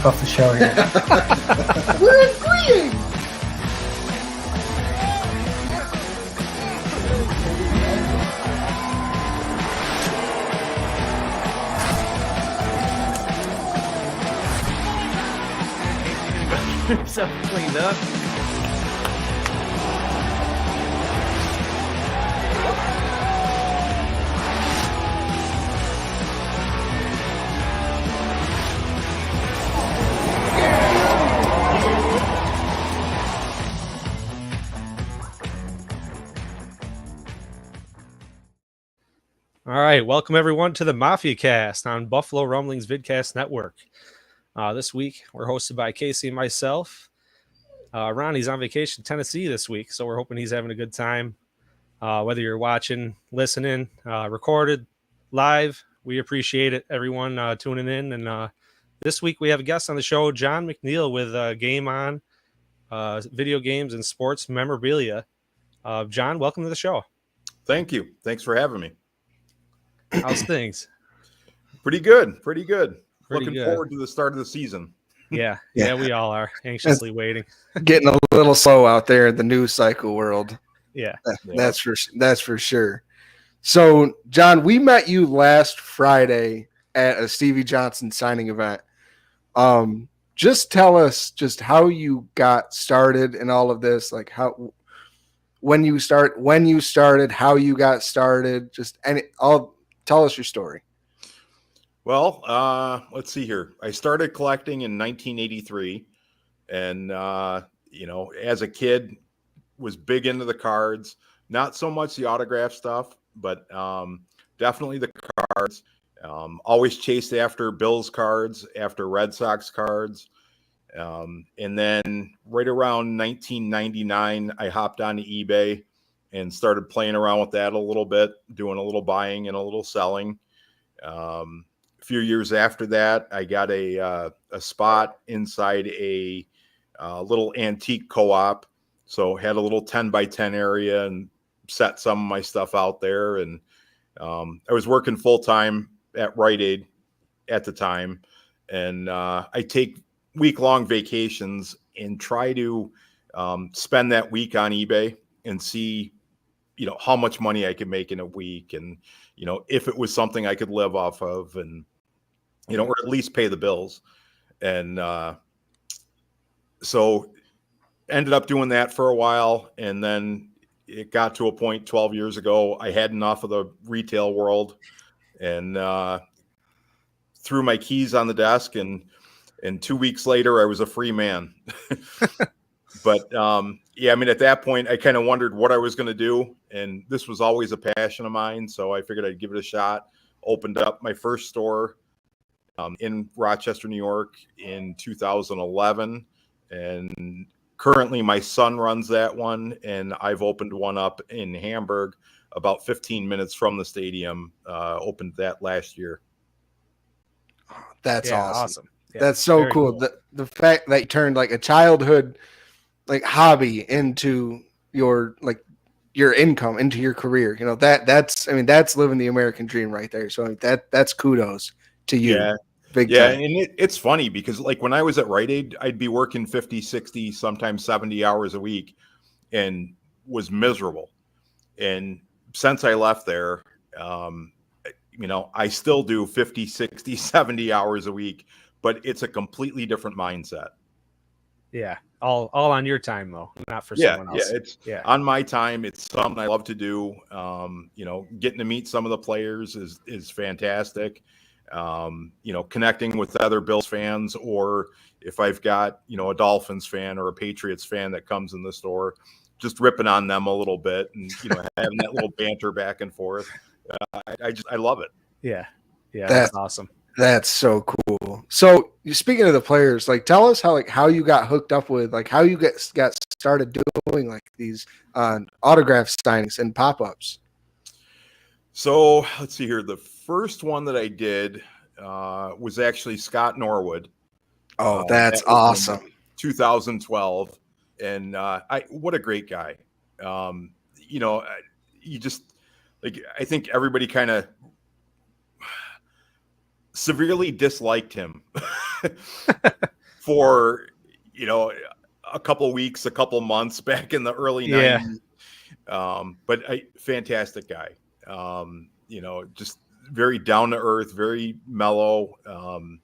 kick off the show here. We're agreeing. So cleaned up. All right, welcome everyone to the Mafia Cast on Buffalo Rumblings Vidcast Network. This week, we're hosted by Casey and myself. Ronnie's on vacation in Tennessee this week, so we're hoping he's having a good time. Whether you're watching, listening, recorded, live, we appreciate it, everyone tuning in. And this week, we have a guest on the show, John McNeil, with Game On, video games and sports memorabilia. John, welcome to the show. Thank you. Thanks for having me. How's things? Pretty good. Looking good. forward to the start of the season. Yeah, we all are anxiously waiting. Getting a little slow out there in the news cycle world. Yeah. That's for sure. So, John, we met you last Friday at a Stevie Johnson signing event. Just tell us just how you got started in all of this, like when you started, how you got started, tell us your story. Well, let's see here. I started collecting in 1983, and as a kid, was big into the cards. Not so much the autograph stuff, but definitely the cards. Always chased after Bills cards, after Red Sox cards. And then right around 1999, I hopped onto eBay and started playing around with that a little bit, doing a little buying and a little selling. A few years after that, I got a spot inside a little antique co-op. So had a little 10 by 10 area and set some of my stuff out there. And I was working full time at Rite Aid at the time. And I take week-long vacations and try to spend that week on eBay and see, how much money I could make in a week. And, if it was something I could live off of and, or at least pay the bills. And so ended up doing that for a while. And then it got to a point 12 years ago, I had enough of the retail world and threw my keys on the desk. And 2 weeks later, I was a free man. But at that point, I kind of wondered what I was going to do. And this was always a passion of mine. So I figured I'd give it a shot. Opened up my first store in Rochester, New York in 2011. And currently my son runs that one. And I've opened one up in Hamburg about 15 minutes from the stadium. Opened that last year. That's awesome. Yeah, that's so cool. The fact that you turned like a childhood hobby into your income, into your career. That's living the American dream right there. So that's kudos to you. Yeah. Big time. And it's funny because when I was at Rite Aid, I'd be working 50, 60, sometimes 70 hours a week and was miserable. And since I left there, I still do 50, 60, 70 hours a week, but it's a completely different mindset. Yeah. All on your time though, not for someone else. It's on my time. It's something I love to do. Getting to meet some of the players is fantastic. Connecting with other Bills fans, or if I've got, a Dolphins fan or a Patriots fan that comes in the store, just ripping on them a little bit and, having that little banter back and forth. I love it. Yeah. Yeah. That's awesome. That's so cool. So speaking of the players, tell us how you got hooked up with, how you got started doing these autograph signings and pop-ups. So let's see here. The first one that I did was actually Scott Norwood. Oh, that's awesome. 2012. And what a great guy. You just I think everybody kind of severely disliked him for, a couple weeks, a couple months back in the early Yeah. 90s. But fantastic guy. Just very down to earth, very mellow. I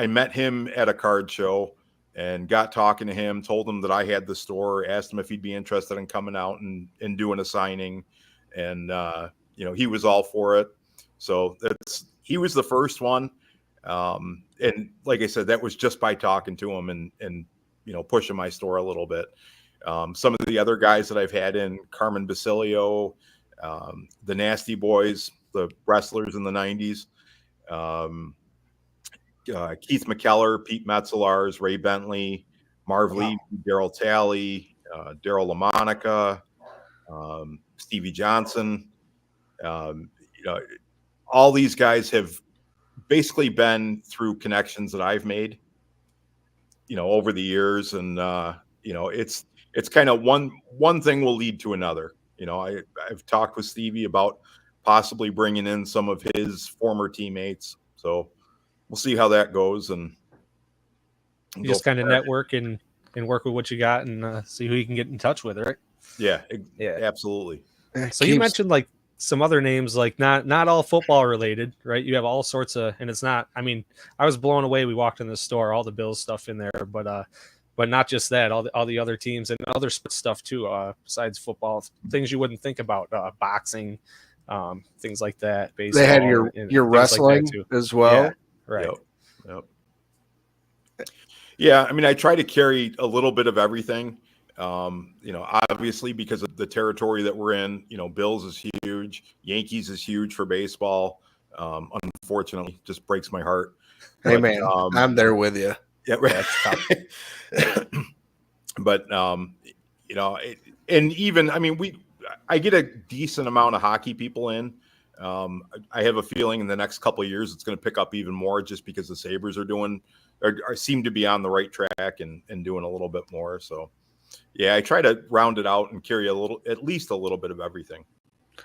met him at a card show and got talking to him, told him that I had the store, asked him if he'd be interested in coming out and doing a signing. And, he was all for it. So he was the first one. And like I said, that was just by talking to him and pushing my store a little bit. Some of the other guys that I've had in, Carmen Basilio, the Nasty Boys, the wrestlers in the 90s, Keith McKellar, Pete Metzelaars, Ray Bentley, Marv Lee, Daryl Talley, Daryl LaMonica, Stevie Johnson. All these guys have basically been through connections that I've made, over the years. And, it's kind of one thing will lead to another. I've talked with Stevie about possibly bringing in some of his former teammates. So we'll see how that goes. And you just kind of network and work with what you got and see who you can get in touch with, right? Yeah, absolutely. So you mentioned like some other names, like not all football related, right? You have all sorts of, and it's not, I mean, I was blown away. We walked in the store, all the Bills stuff in there, but not just that, all the other teams and other sports stuff too, besides football, things you wouldn't think about, boxing, things like that. Baseball, they had your wrestling like as well. Yeah, right. Yep. Yeah. I mean, I try to carry a little bit of everything. Obviously because of the territory that we're in, Bills is huge. Yankees is huge for baseball. Unfortunately, just breaks my heart. Hey, man, I'm there with you. Yeah. Right. But, and even, I mean, I get a decent amount of hockey people in. I have a feeling in the next couple of years, it's going to pick up even more just because the Sabres seem to be on the right track and doing a little bit more. So, yeah, I try to round it out and carry at least a little bit of everything.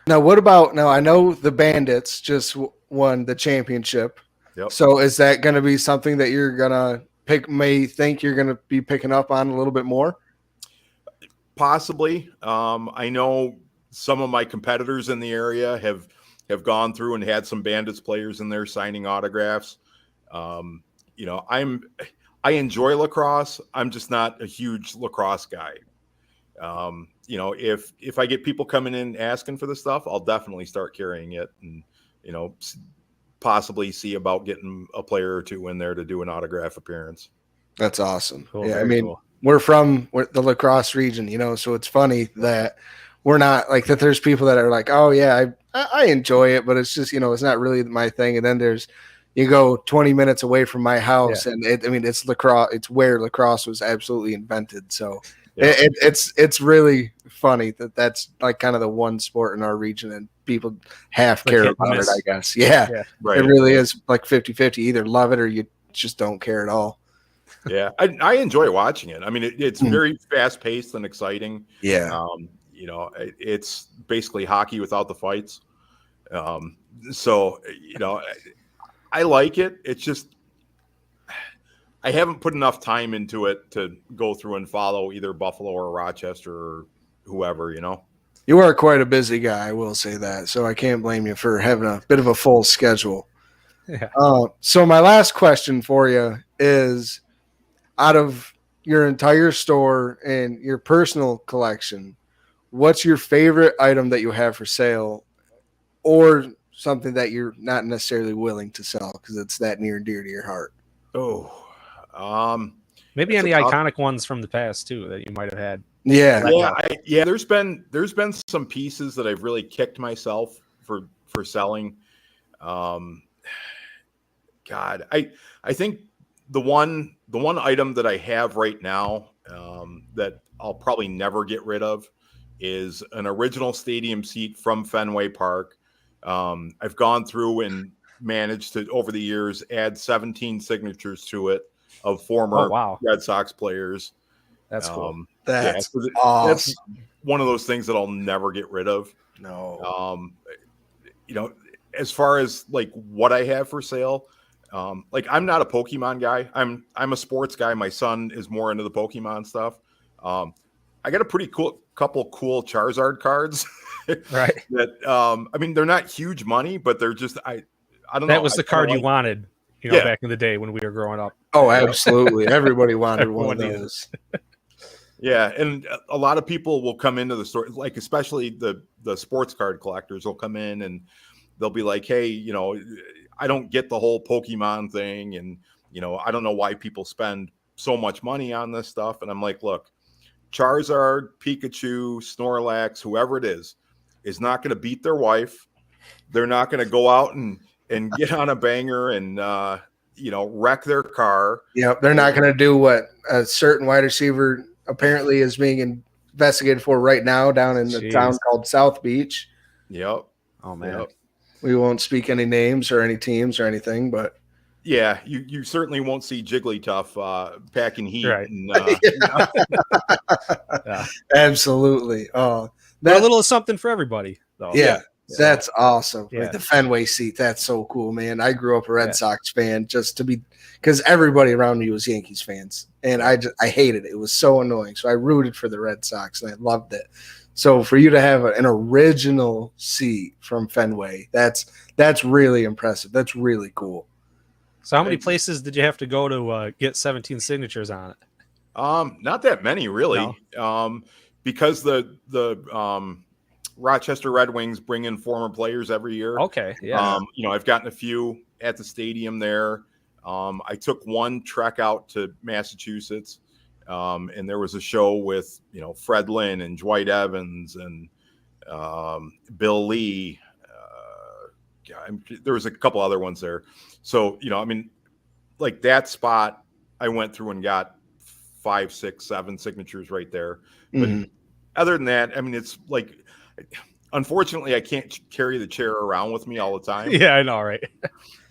Now, I know the Bandits just won the championship. Yep. So is that going to be something that you're going to think you're going to be picking up on a little bit more? Possibly. I know some of my competitors in the area have gone through and had some Bandits players in there signing autographs. I enjoy lacrosse. I'm just not a huge lacrosse guy. If I get people coming in asking for the stuff, I'll definitely start carrying it and, possibly see about getting a player or two in there to do an autograph appearance. That's awesome. Cool, yeah. I mean, cool. We're from the lacrosse region, so it's funny that we're not like that. There's people that are like, oh yeah, I enjoy it, but it's just, it's not really my thing. And then you go 20 minutes away from my house and it's lacrosse. It's where lacrosse was absolutely invented. So it's really funny that's like kind of the one sport in our region and people half care about it, I guess. Yeah. Right. It really is like 50-50. Either love it or you just don't care at all. Yeah. I enjoy watching it. I mean, it's very fast paced and exciting. Yeah. It's basically hockey without the fights. So, I like it. It's just I haven't put enough time into it to go through and follow either Buffalo or Rochester or whoever, You are quite a busy guy, I will say that. So I can't blame you for having a bit of a full schedule. Yeah. So my last question for you is, out of your entire store and your personal collection, what's your favorite item that you have for sale, or something that you're not necessarily willing to sell because it's that near and dear to your heart? Maybe any iconic ones from the past too that you might have had. Yeah. There's been some pieces that I've really kicked myself for selling. God, I think the one item that I have right now that I'll probably never get rid of is an original stadium seat from Fenway Park. I've gone through and managed to, over the years, add 17 signatures to it of former Red Sox players. That's cool. That's awesome. That's one of those things that I'll never get rid of. No. as far as like what I have for sale, like I'm not a Pokemon guy. I'm a sports guy. My son is more into the Pokemon stuff. I got a pretty couple cool Charizard cards. Right. That I mean, they're not huge money, but they're just I don't know. That was the card you wanted, Yeah. back in the day when we were growing up. Oh, absolutely. Everybody wanted one of Everyone needed those. Yeah, and a lot of people will come into the store, like especially the sports card collectors will come in and they'll be like, hey, I don't get the whole Pokemon thing, and I don't know why people spend so much money on this stuff. And I'm like, look, Charizard, Pikachu, Snorlax, whoever it is not going to beat their wife. They're not going to go out and get on a banger and wreck their car. Yeah, they're not going to do what a certain wide receiver apparently is being investigated for right now down in the town called South Beach. Yep. Oh man. Yep. We won't speak any names or any teams or anything, but yeah, you certainly won't see Jigglypuff packing heat. Right. And, Yeah. Absolutely. Oh, a little something for everybody, though. Yeah. That's awesome. Yeah. Like the Fenway seat. That's so cool, man. I grew up a Red Sox fan because everybody around me was Yankees fans, and I hated it. It was so annoying. So I rooted for the Red Sox, and I loved it. So for you to have an original seat from Fenway, that's really impressive. That's really cool. So how many places did you have to go to get 17 signatures on it? Not that many, really. No. Because the Rochester Red Wings bring in former players every year. Okay, yeah. I've gotten a few at the stadium there. I took one trek out to Massachusetts, and there was a show with Fred Lynn and Dwight Evans and Bill Lee. There was a couple other ones there. So I mean, like that spot, I went through and got 5, 6, 7 signatures right there. But other than that, I mean, it's like, unfortunately, I can't carry the chair around with me all the time. Yeah, I know, right?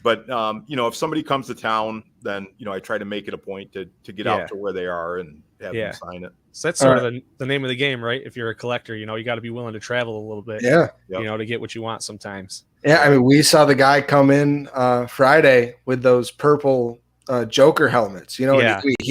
But if somebody comes to town, then I try to make it a point to get out to where they are and have them sign it. So that's sort of the name of the game, right? If you're a collector, you got to be willing to travel a little bit. Yeah. To get what you want sometimes. Yeah, I mean, we saw the guy come in Friday with those purple Joker helmets. He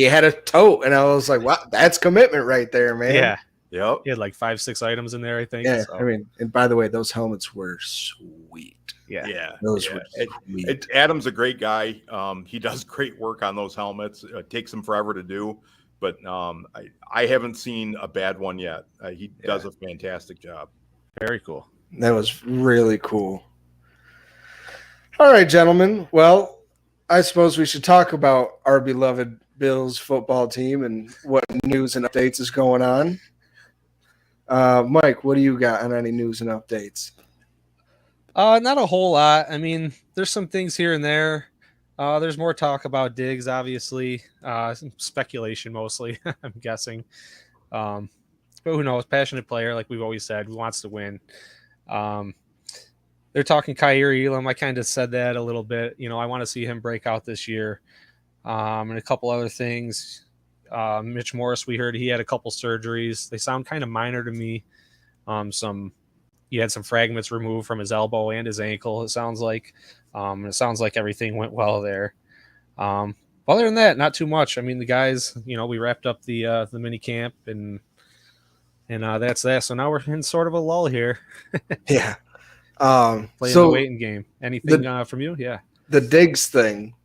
had a tote, and I was like, "Wow, that's commitment right there, man." Yeah. Yep. He had like 5, 6 items in there, I think. Yeah. So. I mean, and by the way, those helmets were sweet. Yeah. Those were sweet. Adam's a great guy. He does great work on those helmets. It takes him forever to do, but I haven't seen a bad one yet. He does a fantastic job. Very cool. That was really cool. All right, gentlemen. Well, I suppose we should talk about our beloved Bills football team and what news and updates is going on. Mike, what do you got on any news and updates? Not a whole lot. I mean, there's some things here and there. There's more talk about Diggs, obviously. Some speculation mostly, I'm guessing. But who knows? Passionate player, like we've always said, who wants to win. They're talking Kyrie Elam. I kind of said that a little bit. I want to see him break out this year. And a couple other things. Mitch Morris, we heard he had a couple surgeries. They sound kind of minor to me. He had some fragments removed from his elbow and his ankle, it sounds like. And it sounds like everything went well there. Other than that, not too much. I mean, the guys, we wrapped up the mini camp and that's that. So now we're in sort of a lull here. Yeah. Playing the waiting game. Anything from you? Yeah. The Diggs thing.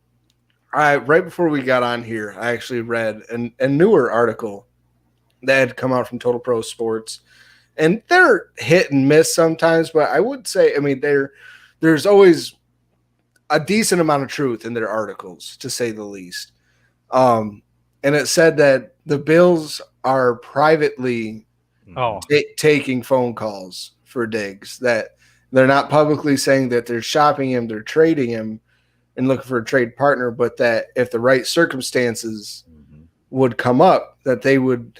Right before we got on here, I actually read a newer article that had come out from Total Pro Sports, and they're hit and miss sometimes. But I would say, I mean, there's always a decent amount of truth in their articles, to say the least. And it said that the Bills are privately taking phone calls for Diggs, that they're not publicly saying that they're shopping him, they're trading him and looking for a trade partner, but that if the right circumstances would come up, that they would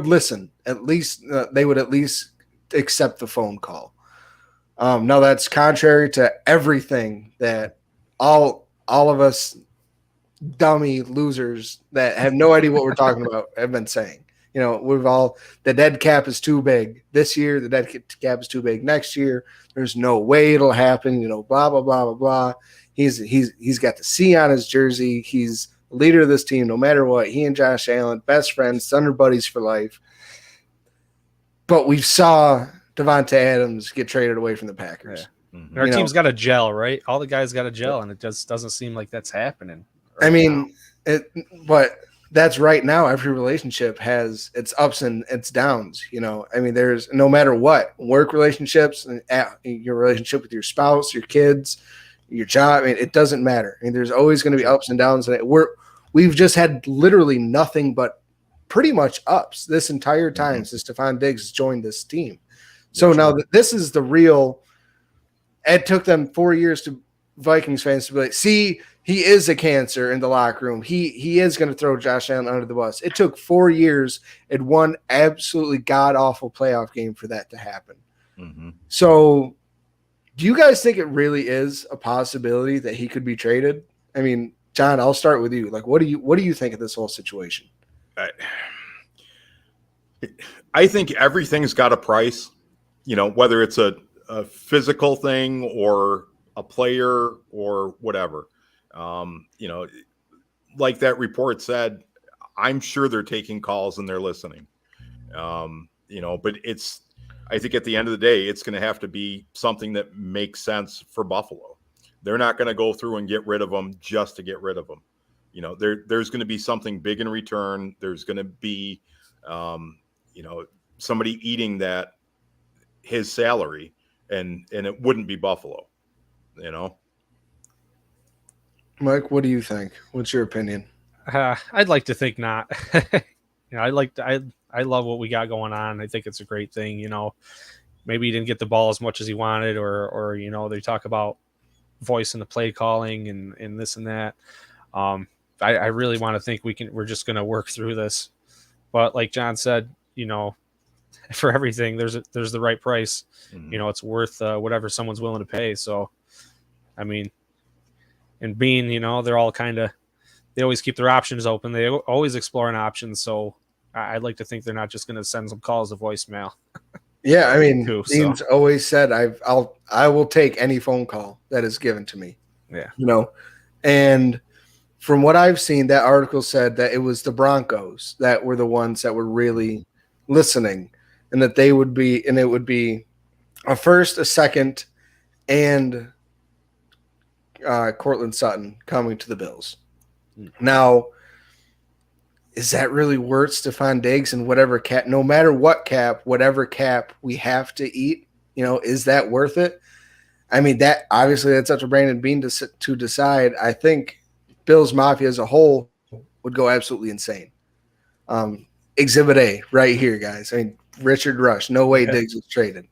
listen. At least they would at least accept the phone call. Now that's contrary to everything that all of us dummy losers that have no idea what we're talking about have been saying. The dead cap is too big this year. The dead cap is too big next year. There's no way it'll happen. Blah blah blah blah blah. He's got the C on his jersey. He's the leader of this team, no matter what. He and Josh Allen, best friends, Thunder buddies for life. But we saw Devonta Adams get traded away from the Packers. Yeah. Mm-hmm. Our team's got a gel, right? All the guys got a gel, and it just doesn't seem like that's happening. But that's right now. Every relationship has its ups and its downs. There's no matter what, work relationships and your relationship with your spouse, your kids, your job. It doesn't matter. There's always going to be ups and downs. And we've just had literally nothing but pretty much ups this entire time since Stephon Diggs joined this team. So now this is the real. It took them 4 years to Vikings fans to be like, see, he is a cancer in the locker room. He is going to throw Josh Allen under the bus. It took 4 years and one absolutely god-awful playoff game for that to happen. Mm-hmm. So do you guys think it really is a possibility that he could be traded? John, I'll start with you. Like, what do you think of this whole situation? I think everything's got a price, whether it's a physical thing or a player or whatever. Like that report said, I'm sure they're taking calls and they're listening. But I think at the end of the day, it's going to have to be something that makes sense for Buffalo. They're not going to go through and get rid of them just to get rid of them. There's going to be something big in return. There's going to be, somebody eating his salary, and it wouldn't be Buffalo. Mike, what do you think? What's your opinion? I'd like to think not. I love what we got going on. I think it's a great thing. Maybe he didn't get the ball as much as he wanted, or they talk about voice in the play calling and this and that. I really want to think we're just going to work through this. But like John said, for everything, there's the right price. Mm-hmm. It's worth whatever someone's willing to pay. So, and being, they're all they always keep their options open. They always exploring options. So I'd like to think they're not just going to send some calls to voicemail. Yeah. Dean's always said, I will take any phone call that is given to me. Yeah. And from what I've seen, that article said that it was the Broncos that were the ones that were really listening, and that it would be a first, a second, and Cortland Sutton coming to the Bills. Now, is that really worth Stephon Diggs and whatever cap, no matter what cap, whatever cap we have to eat, is that worth it? That obviously that's up to Brandon Beane to decide. I think Bills Mafia as a whole would go absolutely insane. Exhibit A right here, guys. Richard Rush, no way Diggs was traded.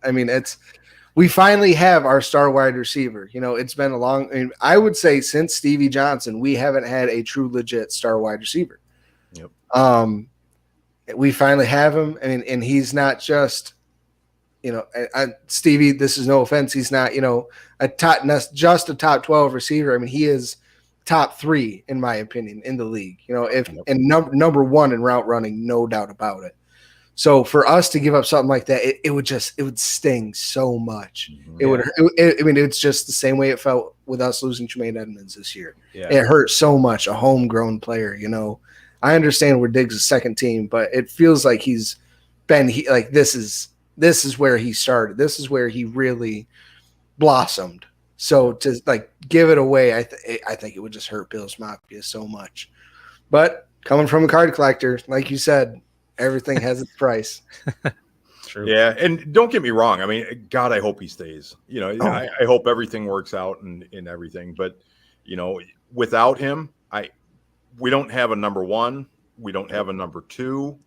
We finally have our star wide receiver. It's been a long, I would say since Stevie Johnson, we haven't had a true legit star wide receiver. Yep. We finally have him. And he's not just, Stevie, this is no offense. He's not, just a top 12 receiver. He is top 3 in my opinion in the league, and number 1 in route running, no doubt about it. So for us to give up something like that, it would sting so much. Mm-hmm. It's just the same way it felt with us losing Tremaine Edmonds this year. Yeah. It hurt so much, a homegrown player. I understand we're Diggs' second team, but it feels like this is where he started. This is where he really blossomed. So to give it away, I think it would just hurt Bills Mafia so much. But coming from a card collector, like you said, everything has its price. True. Yeah, and don't get me wrong. God, I hope he stays. I hope everything works out and everything. But without him, we don't have a number 1. We don't have a number 2.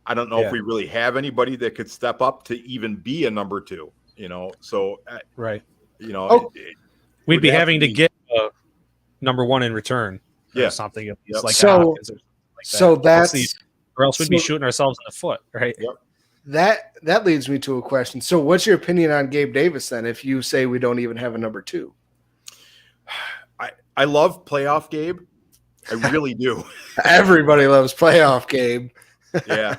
I don't know if we really have anybody that could step up to even be a number 2. So right. We'd be having to get a number 1 in return. Or something. Yep. Like so. So that's. Or else we'd be shooting ourselves in the foot, right? Yep. That leads me to a question. So what's your opinion on Gabe Davis then, if you say we don't even have a number 2? I love playoff Gabe. I really do. Everybody loves playoff Gabe. Yeah,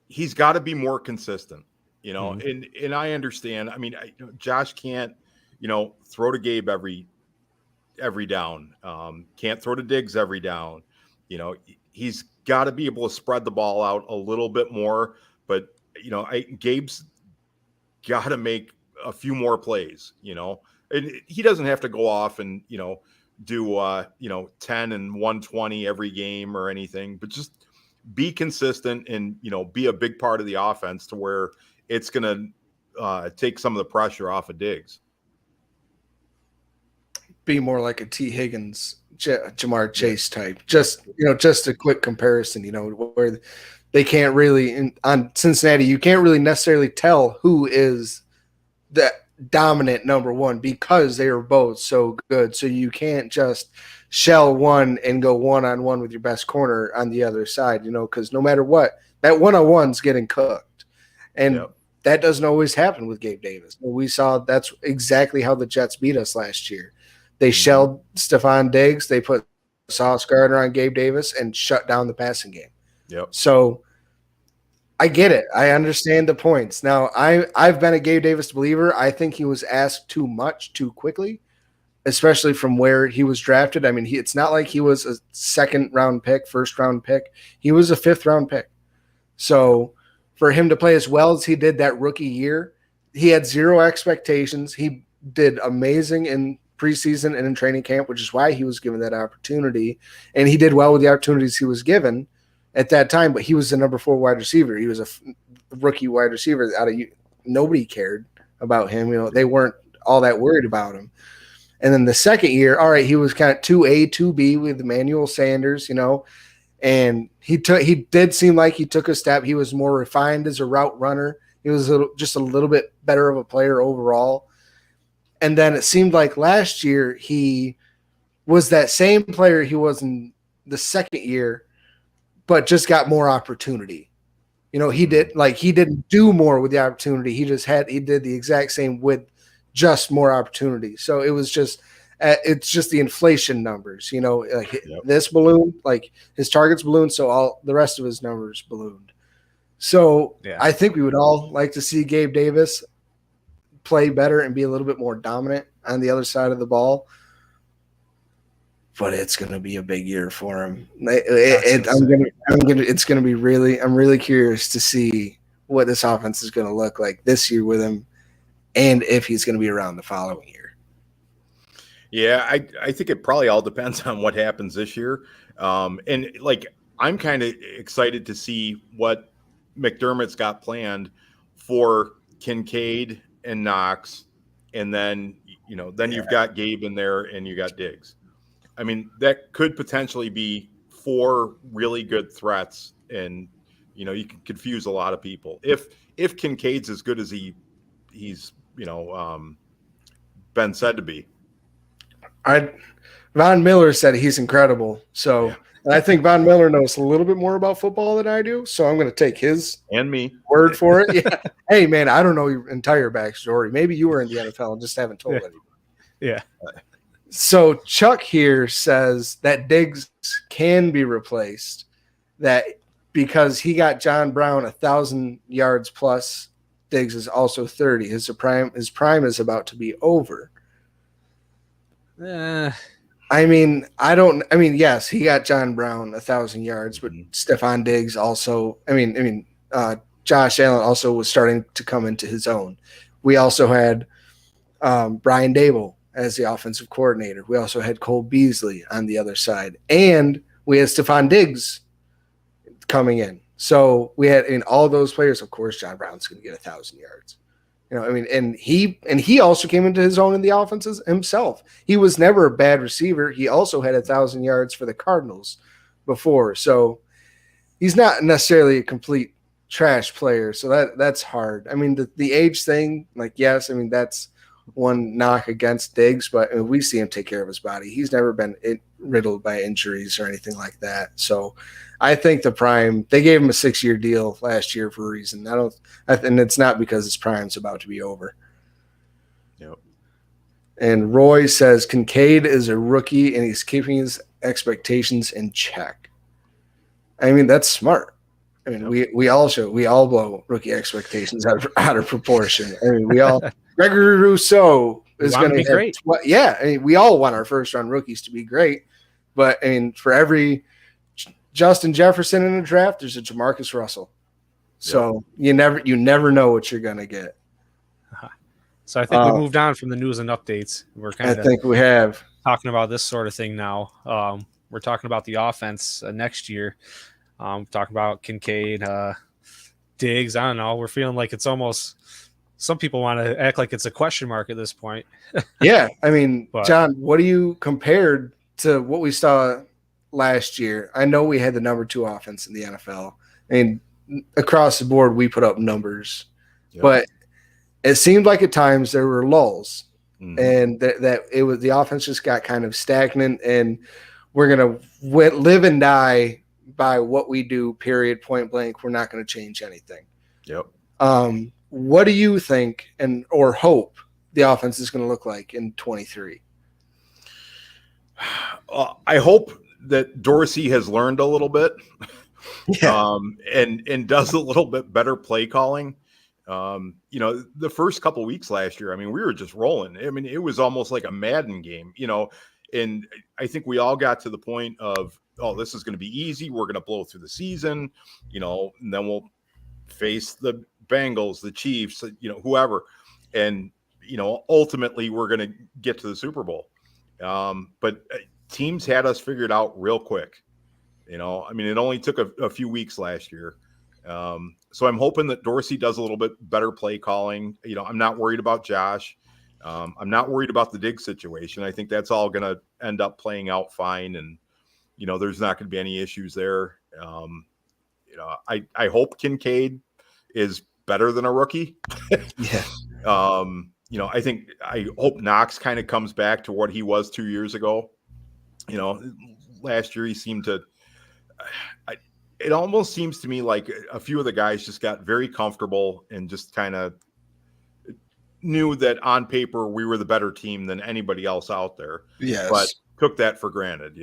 he's got to be more consistent, and I understand. I mean, Josh can't, throw to Gabe every down. Can't throw to Diggs every down. He's got to be able to spread the ball out a little bit more. But Gabe's got to make a few more plays. And he doesn't have to go off and do 10 and 120 every game or anything, but just be consistent and be a big part of the offense to where it's going to take some of the pressure off of Diggs. Be more like a T. Higgins, Jamar Chase type. Just just a quick comparison. Where they can't really on Cincinnati, you can't really necessarily tell who is the dominant number one because they are both so good. So you can't just shell one and go one-on-one with your best corner on the other side, because no matter what, that one-on-one's getting cooked. And that doesn't always happen with Gabe Davis. We saw that's exactly how the Jets beat us last year. They shelled Stephon Diggs. They put Sauce Gardner on Gabe Davis and shut down the passing game. So I get it. I understand the points. Now, I've been a Gabe Davis believer. I think he was asked too much too quickly, especially from where he was drafted. I mean, it's not like he was a second-round pick, first-round pick. He was a fifth-round pick. So for him to play as well as he did that rookie year, he had zero expectations. He did amazing in preseason and in training camp, which is why he was given that opportunity. And he did well with the opportunities he was given at that time, but he was the number 4 wide receiver. He was a rookie wide receiver. Nobody cared about him. They weren't all that worried about him. And then the second year, all right, he was kind of 2A, 2B with Emmanuel Sanders, and he did seem like he took a step. He was more refined as a route runner. He was just a little bit better of a player overall. And then it seemed like last year he was that same player he was in the second year, but just got more opportunity. He didn't do more with the opportunity. He did the exact same with just more opportunity. So it was just, it's just the inflation numbers, this balloon, like his targets ballooned. So all the rest of his numbers ballooned. So I think we would all like to see Gabe Davis play better and be a little bit more dominant on the other side of the ball. But it's going to be a big year for him. I'm really curious to see what this offense is going to look like this year with him, and if he's going to be around the following year. Yeah, I think it probably all depends on what happens this year. And I'm kind of excited to see what McDermott's got planned for Kincaid and Knox, and then you've got Gabe in there and you got Diggs. I mean, that could potentially be 4 really good threats, and you can confuse a lot of people. If Kincaid's as good as he's been said to be. Von Miller said he's incredible. So I think Von Miller knows a little bit more about football than I do. So I'm going to take his and me word for it. Yeah. Hey man, I don't know your entire backstory. Maybe you were in the NFL and just haven't told anybody. Yeah. So Chuck here says that Diggs can be replaced, that because he got John Brown 1,000 yards plus, Diggs is also 30. His prime is about to be over. Yes, he got John Brown 1,000 yards, but Stephon Diggs also. Josh Allen also was starting to come into his own. We also had Brian Dable as the offensive coordinator. We also had Cole Beasley on the other side, and we had Stephon Diggs coming in. So we had in all those players. Of course, John Brown's going to get 1,000 yards. And he also came into his own in the offenses himself. He was never a bad receiver. He also had 1,000 yards for the Cardinals before. So he's not necessarily a complete trash player. So that's hard. I mean, the age thing, that's one knock against Diggs, but we see him take care of his body. He's never been riddled by injuries or anything like that. So I think the prime, they gave him a 6-year deal last year for a reason. And it's not because his prime's about to be over. Yep. And Roy says Kincaid is a rookie and he's keeping his expectations in check. I mean, that's smart. I mean, we all blow rookie expectations out of proportion. I mean, Gregory Rousseau is going to be great. I mean, we all want our first round rookies to be great, but I mean, for every Justin Jefferson in a draft, there's a Jamarcus Russell. So you never know what you're going to get. So I think we moved on from the news and updates. I think we have talking about this sort of thing now. We're talking about the offense next year. Talking about Kincaid, Diggs. I don't know. We're feeling like it's almost. Some people want to act like it's a question mark at this point. Yeah, I mean, John, what do you compared to what we saw last year? I know we had the number 2 offense in the NFL. I mean, across the board, we put up numbers, but it seemed like at times there were lulls, and that it was the offense just got kind of stagnant, and we're gonna live and die by what we do. Period. Point blank. We're not going to change anything. Yep. What do you think or hope the offense is going to look like in 23? I hope that Dorsey has learned a little bit, and does a little bit better play calling. The first couple of weeks last year, I mean, we were just rolling. I mean, it was almost like a Madden game, and I think we all got to the point of, oh, this is going to be easy. We're going to blow through the season, and then we'll face the Bengals, the Chiefs, whoever. And, ultimately we're going to get to the Super Bowl. But teams had us figured out real quick. I mean, it only took a few weeks last year. So I'm hoping that Dorsey does a little bit better play calling. I'm not worried about Josh. I'm not worried about the Diggs situation. I think that's all going to end up playing out fine. And, there's not going to be any issues there. I hope Kincaid is better than a rookie. Yeah. I hope Knox kind of comes back to what he was 2 years ago. Last year he seemed to, it almost seems to me like a few of the guys just got very comfortable and just kind of knew that on paper we were the better team than anybody else out there. Yes. But took that for granted,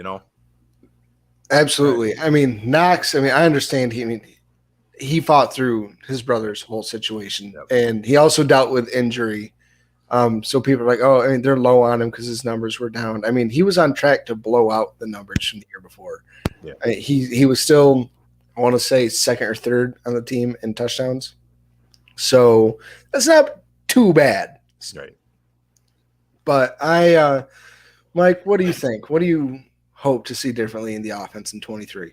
Absolutely. I mean, Knox, I understand he fought through his brother's whole situation, and he also dealt with injury. So people are like, oh, they're low on him because his numbers were down. I mean, he was on track to blow out the numbers from the year before. Yeah. He was still, I want to say, second or third on the team in touchdowns. So that's not too bad. Right. But Mike, what do you think? What do you hope to see differently in the offense in 23?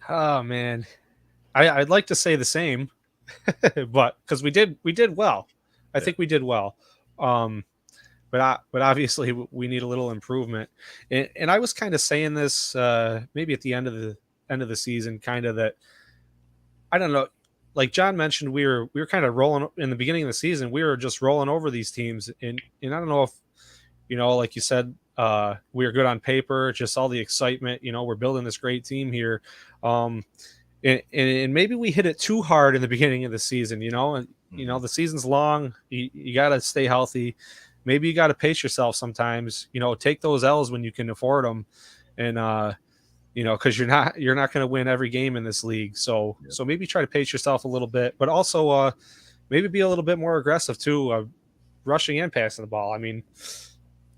Oh man, I'd like to say the same, but because we did well. I think we did well. But obviously we need a little improvement. And I was kind of saying this maybe at the end of the season, kind of that, I don't know, like John mentioned, we were kind of rolling in the beginning of the season. We were just rolling over these teams, and I don't know if, like you said, we were good on paper, just all the excitement, we're building this great team here. And maybe we hit it too hard in the beginning of the season, and the season's long. You got to stay healthy. Maybe you got to pace yourself sometimes, take those L's when you can afford them. And, because you're not going to win every game in this league. So maybe try to pace yourself a little bit, but also maybe be a little bit more aggressive too, rushing and passing the ball. I mean,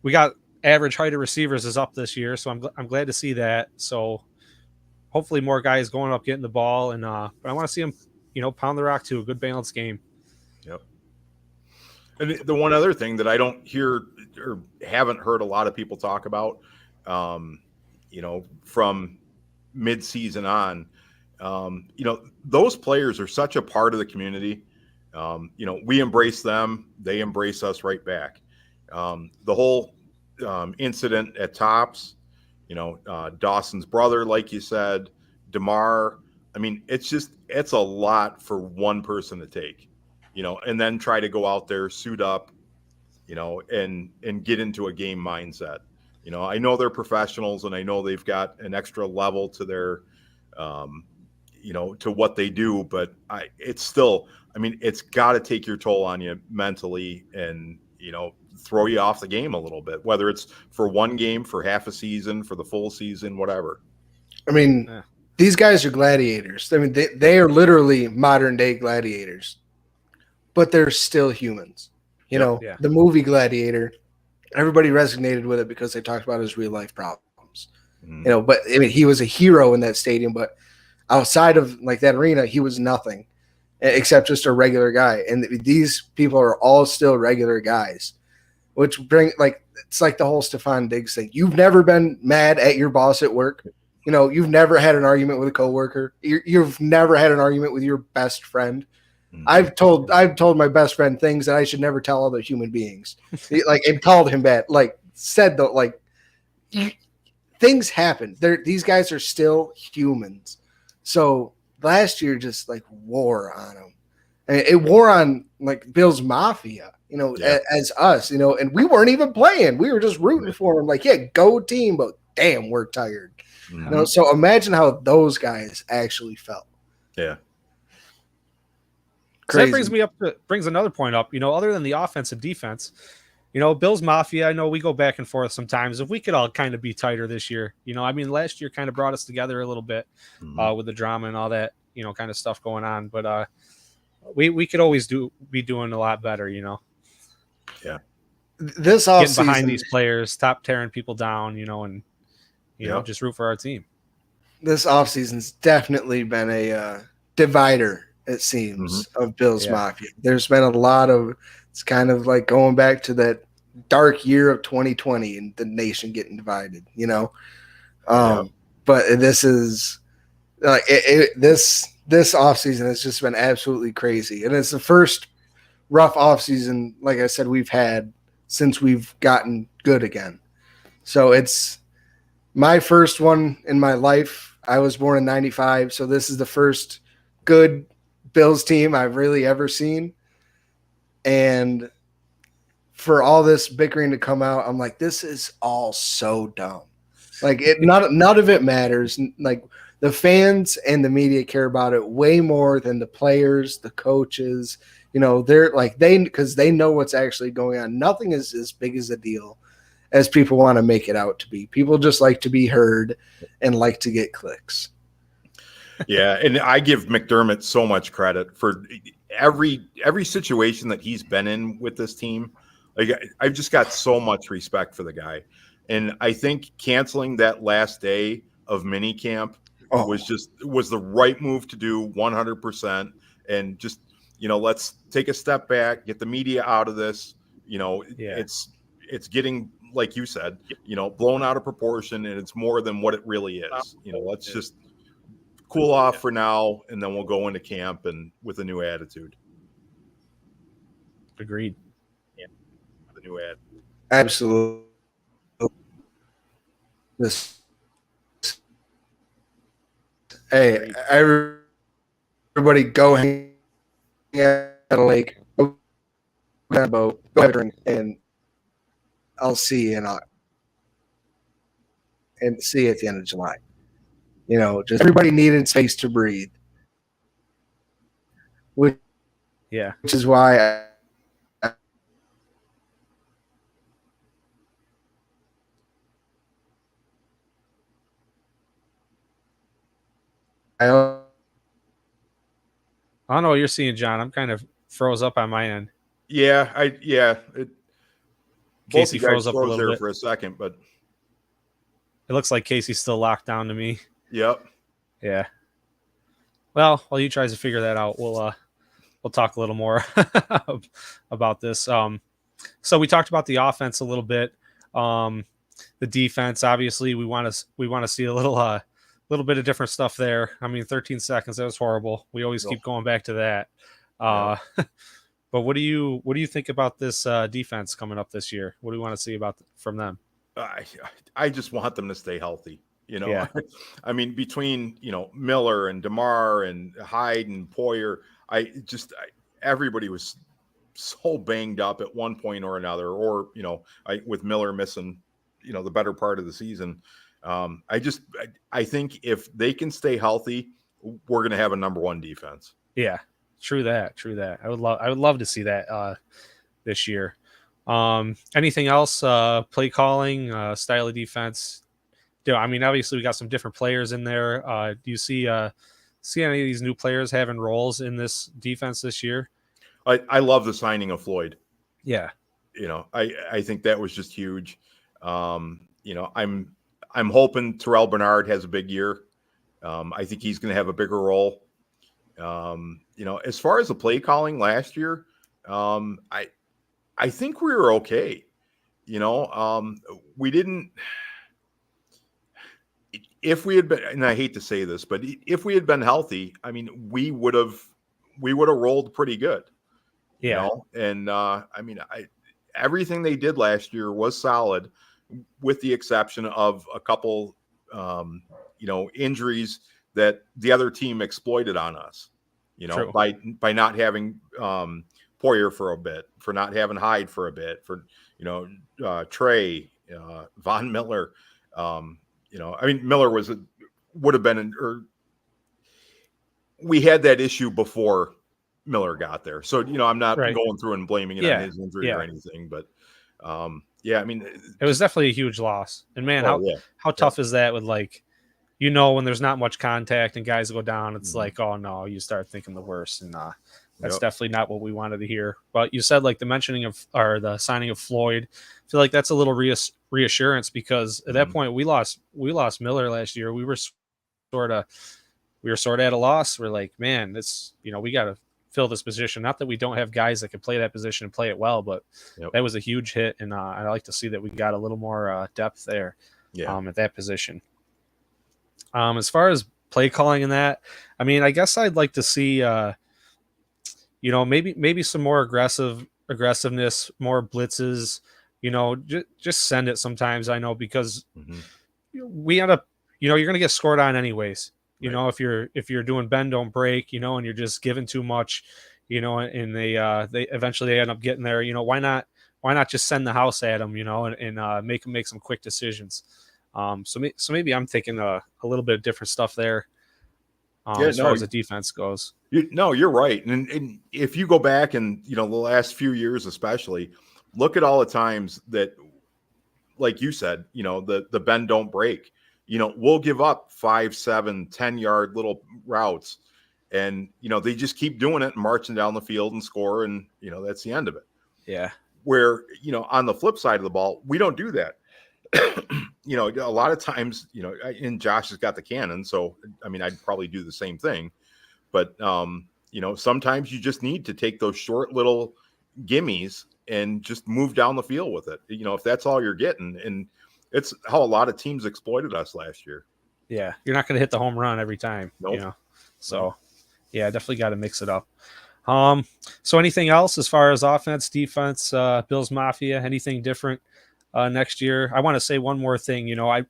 we got average height of receivers is up this year, so I'm glad to see that. So hopefully more guys going up, getting the ball, and but I want to see them, pound the rock too. A good balanced game. Yep. And the one other thing that I don't hear or haven't heard a lot of people talk about, from mid-season on, those players are such a part of the community. We embrace them; they embrace us right back. The whole incident at Tops, Dawson's brother, like you said, DeMar. I mean, it's a lot for one person to take, and then try to go out there, suit up, and get into a game mindset. I know they're professionals, and I know they've got an extra level to their, to what they do, but it's still, it's got to take your toll on you mentally and, throw you off the game a little bit, whether it's for one game, for half a season, for the full season, whatever. these guys are gladiators. I mean, they are literally modern day gladiators, but they're still humans. You Yep. know, Yeah. the movie Gladiator, everybody resonated with it because they talked about his real life problems. Mhm. You know, but I mean, he was a hero in that stadium, but outside of like that arena, he was nothing except just a regular guy. And these people are all still regular guys, which bring like it's like the whole Stephon Diggs thing. You've never been mad at your boss at work. You know, you've never had an argument with a coworker. You've never had an argument with your best friend. Mhm. I've told my best friend things that I should never tell other human beings. Like and called him bad. Like said though, like things happen. These guys are still humans. So last year just like wore on them. And it wore on like Bill's Mafia, you know, Yeah. as us, you know, and we weren't even playing. We were just rooting for them. Like, yeah, go team, but damn, we're tired. Mhm. You know, so imagine how those guys actually felt. Yeah. So that Crazy. brings another point up. You know, other than the offense and defense, you know, Bills Mafia, I know we go back and forth sometimes. If we could all kind of be tighter this year, you know, I mean, last year kind of brought us together a little bit Mhm. with the drama and all that, you know, kind of stuff going on. But we could always be doing a lot better, you know, Yeah. This getting behind offseason, these players, stop tearing people down, you know, and, you know, Yep. just root for our team. this offseason's definitely been a divider, it seems, of Bill's Yeah. Mafia. There's been a lot of, it's kind of like going back to that dark year of 2020 and the nation getting divided, you know? Yep. But this is like this offseason has just been absolutely crazy. And it's the first rough offseason, like I said, we've had since we've gotten good again. So it's my first one in my life. I was born in 95, so this is the first good Bills team I've really ever seen. And for all this bickering to come out, I'm like, this is all so dumb. Like none of it matters. Like the fans and the media care about it way more than the players, the coaches. You know, they're like because they know what's actually going on. Nothing is as big as a deal as people want to make it out to be. People just like to be heard and like to get clicks. Yeah, and I give McDermott so much credit for every situation that he's been in with this team. Like I've just got so much respect for the guy. And I think canceling that last day of mini camp was the right move to do 100%. And just, you know, let's take a step back, get the media out of this. You know, Yeah. it's getting, like you said, you know, blown out of proportion, and it's more than what it really is. You know, let's just cool off for now, and then we'll go into camp and with a new attitude. Agreed. The new ad. Absolutely. This, hey, everybody go hang at a lake, go on a boat, go have a drink, and I'll see you and see you at the end of July. You know, just everybody needed space to breathe, which Yeah. is why I I don't know what you're seeing, John. I'm kind of froze up on my end. Yeah, both Casey you guys froze up a froze little there bit. for a second, but It looks like Casey's still locked down to me. yep. Yeah. Well, while you tries to figure that out, we'll talk a little more about this. So we talked about the offense a little bit. The defense, obviously, we want to see a little bit of different stuff there. I mean, 13 seconds, that was horrible. We always keep going back to that. But what do you think about this defense coming up this year? What do you want to see from them? I just want them to stay healthy. You know, Yeah. I mean, between, you know, Miller and DeMar and Hyde and Poyer, everybody was so banged up at one point or another, or, you know, with Miller missing, you know, the better part of the season. I think if they can stay healthy, we're going to have a number one defense. Yeah, true that. I would love to see that this year. Anything else? Play calling, style of defense. I mean, obviously we got some different players in there. Do you see any of these new players having roles in this defense this year? I love the signing of Floyd. Yeah. I think that was just huge. I'm hoping Terrell Bernard has a big year. I think he's going to have a bigger role. As far as the play calling last year, I think we were okay. We didn't. If we had been, and I hate to say this, but if we had been healthy, I mean, we would have rolled pretty good. Yeah. And everything they did last year was solid, with the exception of a couple, injuries that the other team exploited on us, True. by not having Poyer for a bit, for not having Hyde for a bit, for, Trey, Von Miller. Miller would have been, we had that issue before Miller got there. So, I'm not going through and blaming it on his injury or anything, but it was definitely a huge loss. And man, how tough is that with, like, when there's not much contact and guys go down, it's like, oh no, you start thinking the worst. And that's definitely not what we wanted to hear. But you said, like, the signing of Floyd, I feel like that's a little reassurance, because at that point we lost Miller last year. We were sort of at a loss. We're like, man, this, we got to fill this position. Not that we don't have guys that can play that position and play it well, but that was a huge hit. And I like to see that we got a little more depth there at that position. As far as play calling in that, I mean, I guess I'd like to see, maybe some more aggressiveness, more blitzes, just send it sometimes. I know, because we end up, you're going to get scored on anyways. If you're doing bend don't break, and you're just giving too much, and they eventually end up getting there. Why not just send the house at them, and make them make some quick decisions. So maybe I'm thinking a little bit of different stuff there. As far as the defense goes. You're right. And if you go back and, the last few years, especially, look at all the times that, like you said, the bend don't break. We'll give up 5, 7, 10-yard little routes, and, they just keep doing it and marching down the field and score. And, that's the end of it. Yeah. Where, on the flip side of the ball, we don't do that. A lot of times, and Josh has got the cannon. So, I'd probably do the same thing, but, sometimes you just need to take those short little gimmies and just move down the field with it. If that's all you're getting. And it's how a lot of teams exploited us last year. Yeah. You're not going to hit the home run every time, So yeah, definitely got to mix it up. So anything else as far as offense, defense, Bills Mafia, anything different next year? I want to say one more thing. I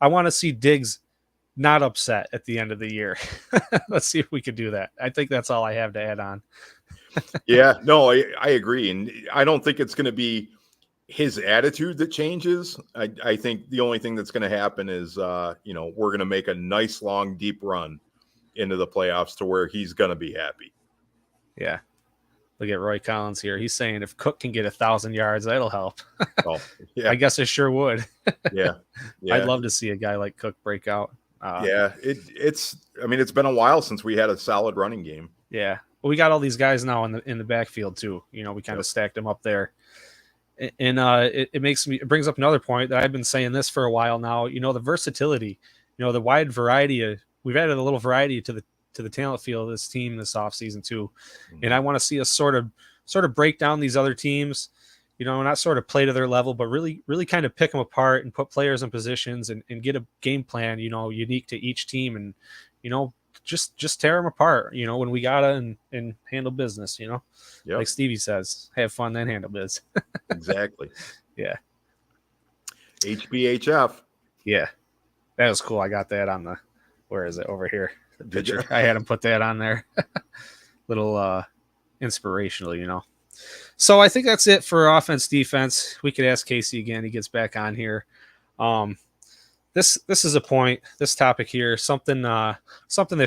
want to see Diggs not upset at the end of the year. Let's see if we could do that. I think that's all I have to add on. Yeah, no, I agree. And I don't think it's going to be his attitude that changes. I think the only thing that's going to happen is, we're going to make a nice, long, deep run into the playoffs to where he's going to be happy. Yeah. Look at Roy Collins here. He's saying if Cook can get 1,000 yards, that'll help. Oh, yeah. I guess it sure would. Yeah. I'd love to see a guy like Cook break out. It's been a while since we had a solid running game. Yeah. Well, we got all these guys now in the backfield too. We kind of stacked them up there. And it brings up another point that I've been saying this for a while now. The versatility, the wide variety. We've added a little variety to the talent field of this team this offseason too. And I want to see us sort of break down these other teams, not sort of play to their level, but really, really kind of pick them apart and put players in positions and get a game plan, unique to each team, and, just tear them apart, when we gotta and handle business, like Stevie says, have fun, then handle biz. Exactly. Yeah. HBHF. Yeah. That was cool. I got that on where is it over here? The picture. I had him put that on there. Little inspirational, So I think that's it for offense, defense. We could ask Casey again. He gets back on here. This is a point, this topic here, something that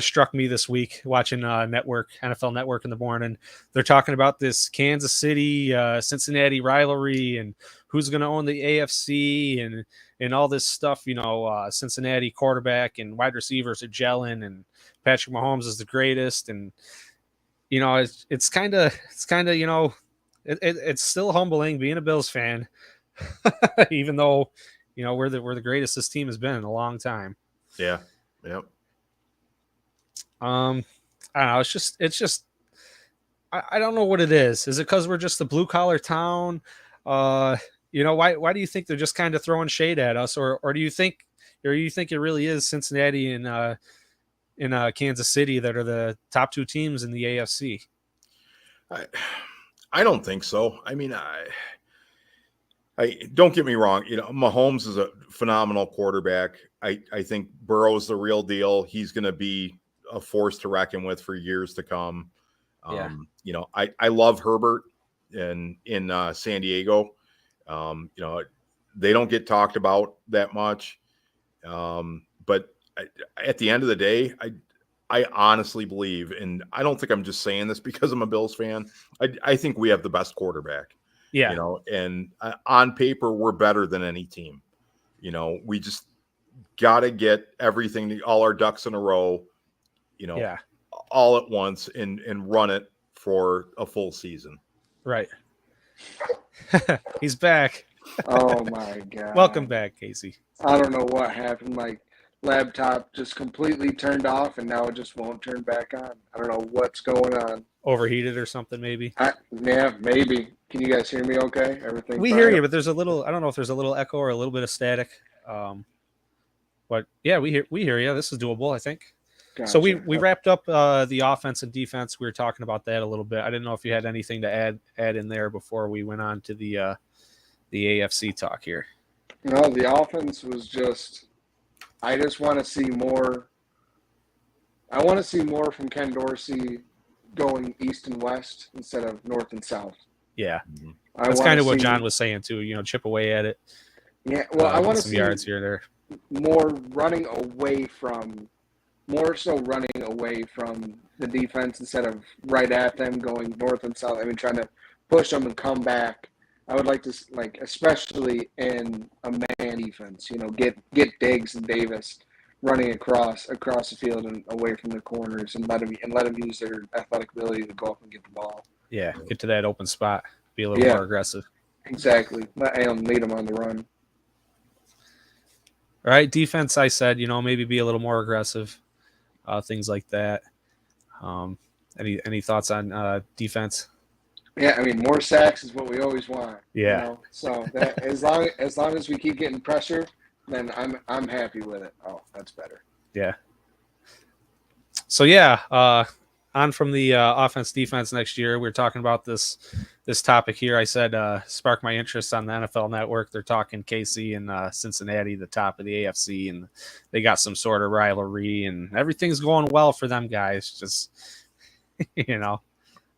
struck me this week watching NFL Network in the morning. They're talking about this Kansas City, Cincinnati rivalry and who's going to own the AFC and all this stuff. Cincinnati quarterback and wide receivers are gelling, and Patrick Mahomes is the greatest. And it's kind of it's still humbling being a Bills fan, even though we're the greatest this team has been in a long time. Yeah. Yep. I don't know. It's just I don't know what it is. Is it because we're just a blue collar town? Why do you think they're just kind of throwing shade at us, or do you think it really is Cincinnati and in Kansas City that are the top two teams in the AFC? I don't think so. I mean, I don't get me wrong. Mahomes is a phenomenal quarterback. I think Burrow's the real deal. He's going to be a force to reckon with for years to come. I love Herbert in San Diego. They don't get talked about that much. But at the end of the day, I honestly believe, and I don't think I'm just saying this because I'm a Bills fan. I think we have the best quarterback. Yeah. And on paper, we're better than any team. We just got to get everything, all our ducks in a row, all at once and run it for a full season. Right. He's back. Oh my God. Welcome back, Casey. I don't know what happened. My laptop just completely turned off and now it just won't turn back on. I don't know what's going on. Overheated or something, maybe. Yeah, maybe. Can you guys hear me okay? Everything we fine? hear you, but there's a little, I don't know if there's a little echo or a little bit of static. But yeah, we hear you. This is doable, I think. Gotcha. So we wrapped up the offense and defense. We were talking about that a little bit. I didn't know if you had anything to add in there before we went on to the AFC talk here. No, the offense was just, I just want to see more. I want to see more from Ken Dorsey going east and west instead of north and south. Yeah. That's kind of what John was saying too, chip away at it. Yeah, well, I want to some see yards here and there. More so running away from the defense instead of right at them, going north and south. I mean, trying to push them and come back. I would like to, especially in a man defense, get Diggs and Davis running across the field and away from the corners, and let them use their athletic ability to go up and get the ball. Yeah, get to that open spot, be a little more aggressive. Exactly. Let Allen lead them on the run. All right, defense, I said, maybe be a little more aggressive, things like that. Any thoughts on defense? Yeah, I mean, more sacks is what we always want. Yeah. So that as long as we keep getting pressure, then I'm happy with it. Oh, that's better. Yeah. So yeah, on from the offense defense next year. We were talking about this topic here. I said spark my interest on the NFL Network. They're talking KC and Cincinnati, the top of the AFC, and they got some sort of rivalry, and everything's going well for them guys. Just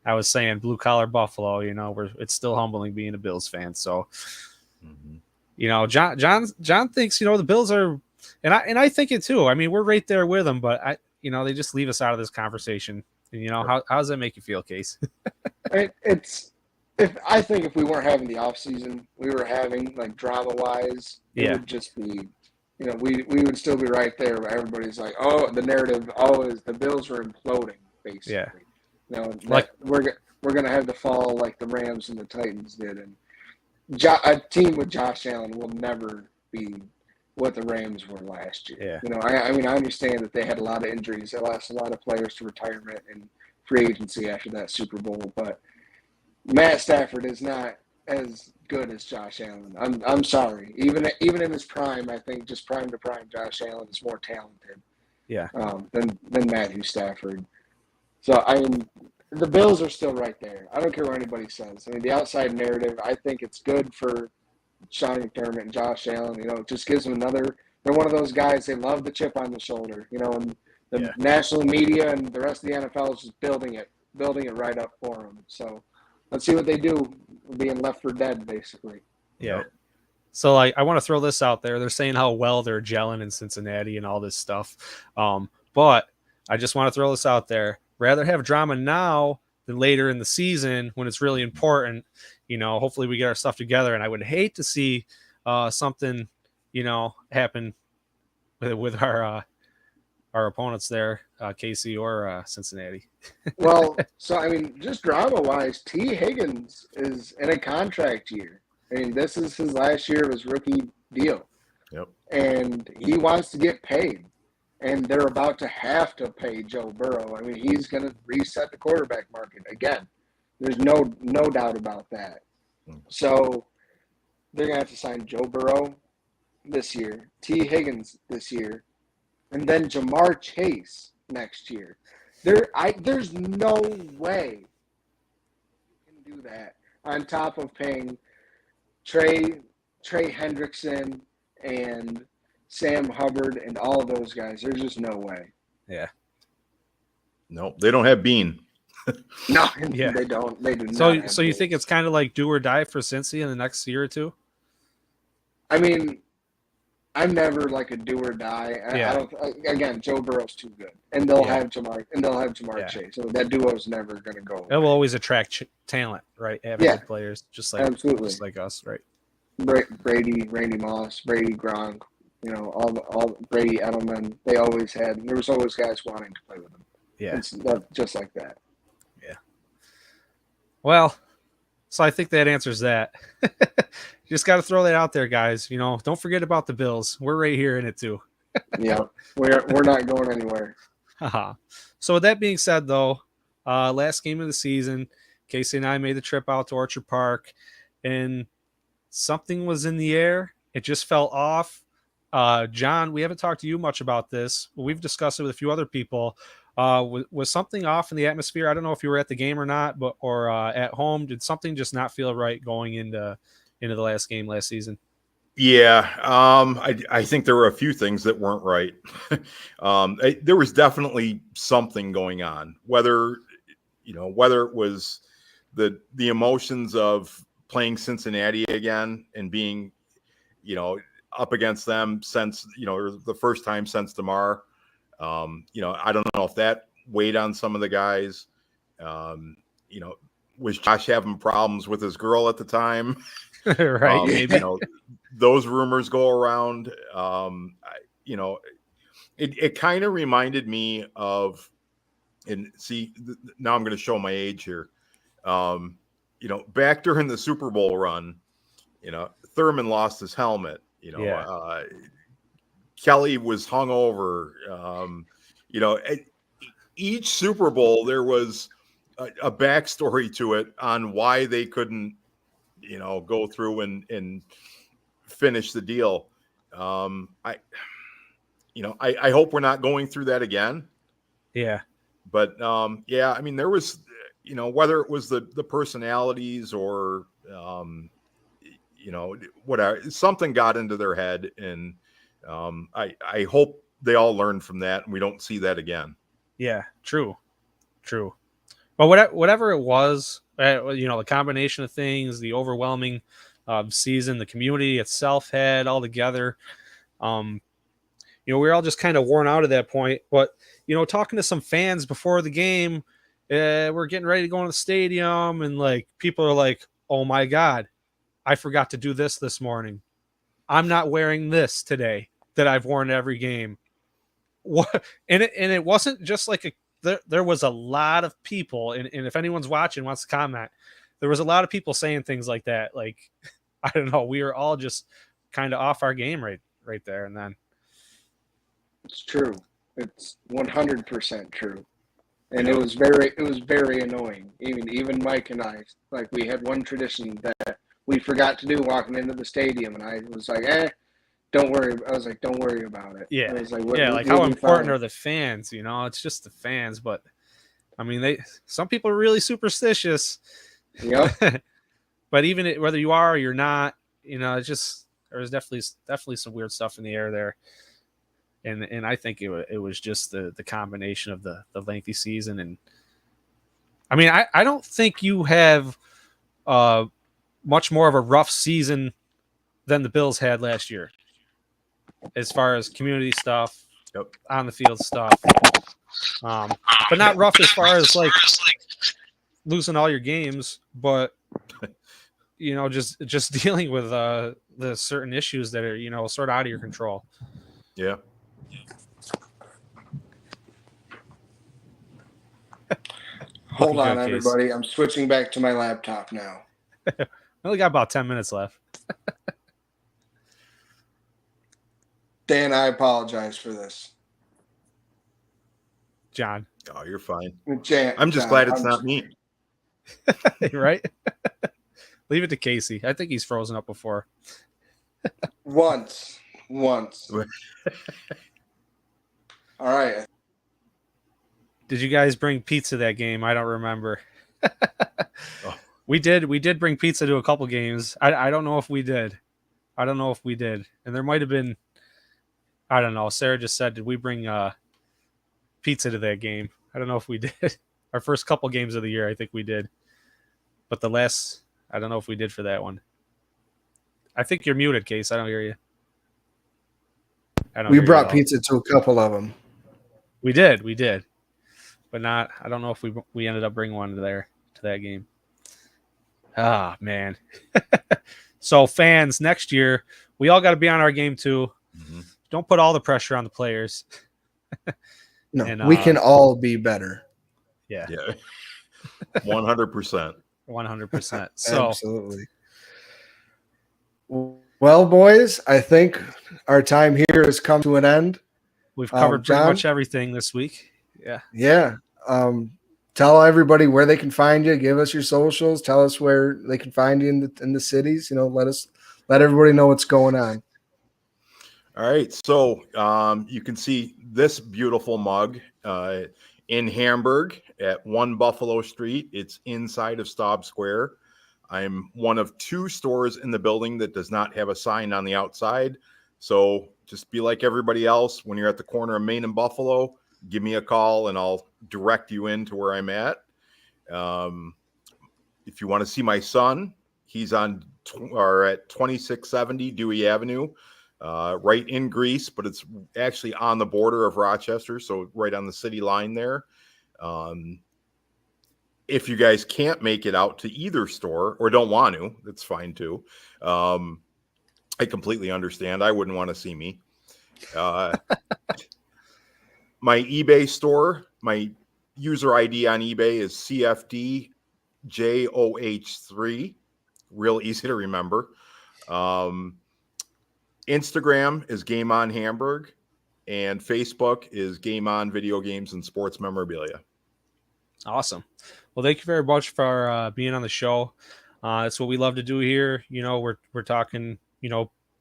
I was saying blue collar Buffalo. It's still humbling being a Bills fan. So, John thinks the Bills are, and I think it too. I mean, we're right there with them, but they just leave us out of this conversation. And how does that make you feel, Case? I think if we weren't having the off season, we were having drama wise, it would just be, we would still be right there. Where everybody's like, oh, the narrative is the Bills are imploding, basically. Yeah. We're gonna have the fall like the Rams and the Titans did, and a team with Josh Allen will never be what the Rams were last year. Yeah. I mean, I understand that they had a lot of injuries. They lost a lot of players to retirement and free agency after that Super Bowl, but Matt Stafford is not as good as Josh Allen. I'm sorry. Even in his prime, I think just prime to prime, Josh Allen is more talented. Yeah. Than Matthew Stafford. So the Bills are still right there. I don't care what anybody says. I mean, the outside narrative, I think it's good for Sean McDermott and Josh Allen. It just gives them they're one of those guys, they love the chip on the shoulder, and the national media and the rest of the NFL is just building it right up for them. So let's see what they do, being left for dead, basically. Yeah. So I want to throw this out there. They're saying how well they're gelling in Cincinnati and all this stuff. But I just want to throw this out there. Rather have drama now then later in the season when it's really important, hopefully we get our stuff together. And I would hate to see something, happen with our opponents there, KC or Cincinnati. Well, so I mean, just drama-wise, T. Higgins is in a contract year. I mean, this is his last year of his rookie deal. Yep. And he wants to get paid. And they're about to have to pay Joe Burrow. I mean, he's going to reset the quarterback market again. There's no doubt about that. So they're going to have to sign Joe Burrow this year, T. Higgins this year, and then Jamar Chase next year. There's no way you can do that on top of paying Trey Hendrickson and Sam Hubbard and all of those guys. There's just no way. Yeah. No, they don't have Bean. No, yeah. They don't. They do not. So you think it's kind of like do or die for Cincy in the next year or two? I mean, I'm never like a do or die. Yeah. Again, Joe Burrow's too good, and they'll have Jamar Chase. So that duo's never going to go away. It will always attract talent, right? Having good players, just like us, right? Brady, Randy Moss, Brady Gronk, all Brady Edelman. There was always guys wanting to play with them. Yeah, it's just like that. Yeah. Well, so I think that answers that. You just got to throw that out there, guys. Don't forget about the Bills. We're right here in it too. Yeah, we're not going anywhere. So with that being said, though, last game of the season, Casey and I made the trip out to Orchard Park, and something was in the air. It just fell off. John, we haven't talked to you much about this, but we've discussed it with a few other people. Was something off in the atmosphere? I don't know if you were at the game or not, or at home. Did something just not feel right going into the last game last season? Yeah, I think there were a few things that weren't right. There was definitely something going on. Whether it was the emotions of playing Cincinnati again and being, up against them since the first time since DeMar. I don't know if that weighed on some of the guys. Was Josh having problems with his girl at the time? Right. Maybe. Those rumors go around. It kind of reminded me of, and see, now I'm going to show my age here. Back during the Super Bowl run, Thurman lost his helmet. Kelly was hungover. Each Super Bowl there was a backstory to it on why they couldn't, go through and finish the deal. I hope we're not going through that again. Yeah. But I mean, there was, whether it was the personalities or, whatever, something got into their head, and I hope they all learn from that and we don't see that again. Yeah, true. But whatever it was, the combination of things, the overwhelming season, the community itself had all together, we were all just kind of worn out at that point. But, talking to some fans before the game, we're getting ready to go in the stadium, and like people are like, "Oh my God, I forgot to do this morning. I'm not wearing this today that I've worn every game." What? And it wasn't just like there was a lot of people, and if anyone's watching wants to comment, there was a lot of people saying things like that. Like, I don't know, we were all just kind of off our game right there and then. It's true. It's 100% true. And it was very annoying. Even Mike and I, like, we had one tradition that we forgot to do walking into the stadium, and I was like, don't worry. I was like, don't worry about it. Yeah. I was like, how important are the fans? It's just the fans. But I mean, some people are really superstitious. Yep. But even whether you are or you're not, it's just, there's definitely some weird stuff in the air there. And I think it was just the combination of the lengthy season. And I mean, I don't think you have much more of a rough season than the Bills had last year, as far as community stuff, on the field stuff, but not rough as far as like losing all your games, but just dealing with the certain issues that are sort of out of your control. Yeah. Hold on, everybody. I'm switching back to my laptop now. I only got about 10 minutes left. Dan, I apologize for this. John. Oh, you're fine. I'm just glad it's not me. Right? Leave it to Casey. I think he's frozen up before. Once. All right. Did you guys bring pizza that game? I don't remember. Oh. We did bring pizza to a couple games. I don't know if we did. And there might have been, I don't know. Sarah just said, did we bring pizza to that game? I don't know if we did. Our first couple games of the year, I think we did. But the last, I don't know if we did for that one. I think you're muted, Case. I don't hear you. We brought pizza to a couple of them. We did. But not, I don't know if we ended up bringing one to that game. Ah, man. So fans, next year, we all got to be on our game too. Mm-hmm. Don't put all the pressure on the players. No, and, we can all be better. Yeah. 100%. 100%. So absolutely. Well, boys, I think our time here has come to an end. We've covered pretty much everything this week. Yeah. Yeah. Tell everybody where they can find you. Give us your socials. Tell us where they can find you in the cities. Let everybody know what's going on. All right. So you can see this beautiful mug in Hamburg at 1 Buffalo Street. It's inside of Staub Square. I'm one of 2 stores in the building that does not have a sign on the outside. So just be like everybody else. When you're at the corner of Main and Buffalo, give me a call and I'll direct you into where I'm at. If you want to see my son, he's at 2670 Dewey Avenue, right in Greece, but it's actually on the border of Rochester, so right on the city line there. If you guys can't make it out to either store or don't want to, that's fine too. I completely understand. I wouldn't want to see me. My eBay store, my user ID on eBay is CFDJOH3. Real easy to remember. Instagram is Game On Hamburg, and Facebook is Game On Video Games and Sports Memorabilia. Awesome. Well, thank you very much for being on the show. That's what we love to do here. We're talking,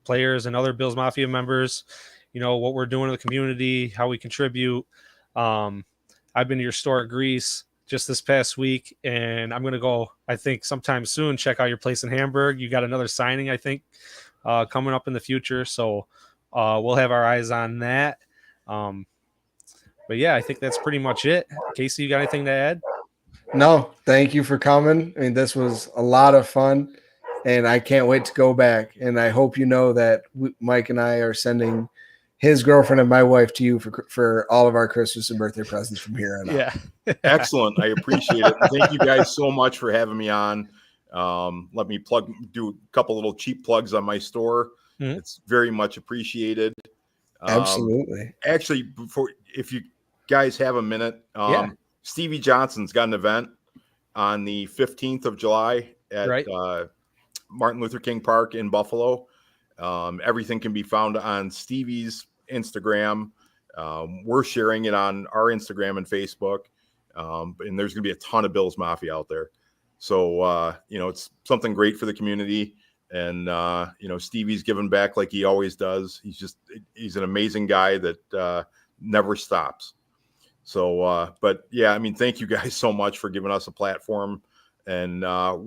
players and other Bills Mafia members, what we're doing in the community, how we contribute. I've been to your store at Greece just this past week, and I'm going to go, I think, sometime soon, check out your place in Hamburg. You got another signing, I think, coming up in the future. So we'll have our eyes on that. But yeah, I think that's pretty much it. Casey, you got anything to add? No, thank you for coming. I mean, this was a lot of fun, and I can't wait to go back. And I hope you know that Mike and I are sending his girlfriend and my wife to you for all of our Christmas and birthday presents from here on out. Yeah. Excellent. I appreciate it. Thank you guys so much for having me on. Let me do a couple little cheap plugs on my store. Mm-hmm. It's very much appreciated. Absolutely. Actually, if you guys have a minute, Stevie Johnson's got an event on the 15th of July at Martin Luther King Park in Buffalo. Everything can be found on Stevie's Instagram. We're sharing it on our Instagram and Facebook. And there's going to be a ton of Bills Mafia out there. So, it's something great for the community. And, Stevie's giving back like he always does. He's an amazing guy that never stops. So, but yeah, I mean, thank you guys so much for giving us a platform. And I'll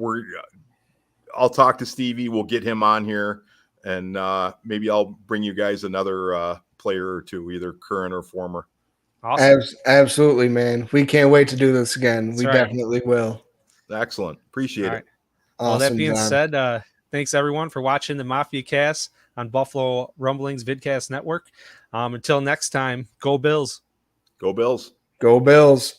talk to Stevie. We'll get him on here. And maybe I'll bring you guys another player or two, either current or former. Awesome. Absolutely, man. We can't wait to do this again. We definitely will. Excellent. Appreciate it. Awesome, well, that being said, thanks everyone for watching the Mafia Cast on Buffalo Rumblings Vidcast Network. Until next time, go Bills. Go Bills. Go Bills.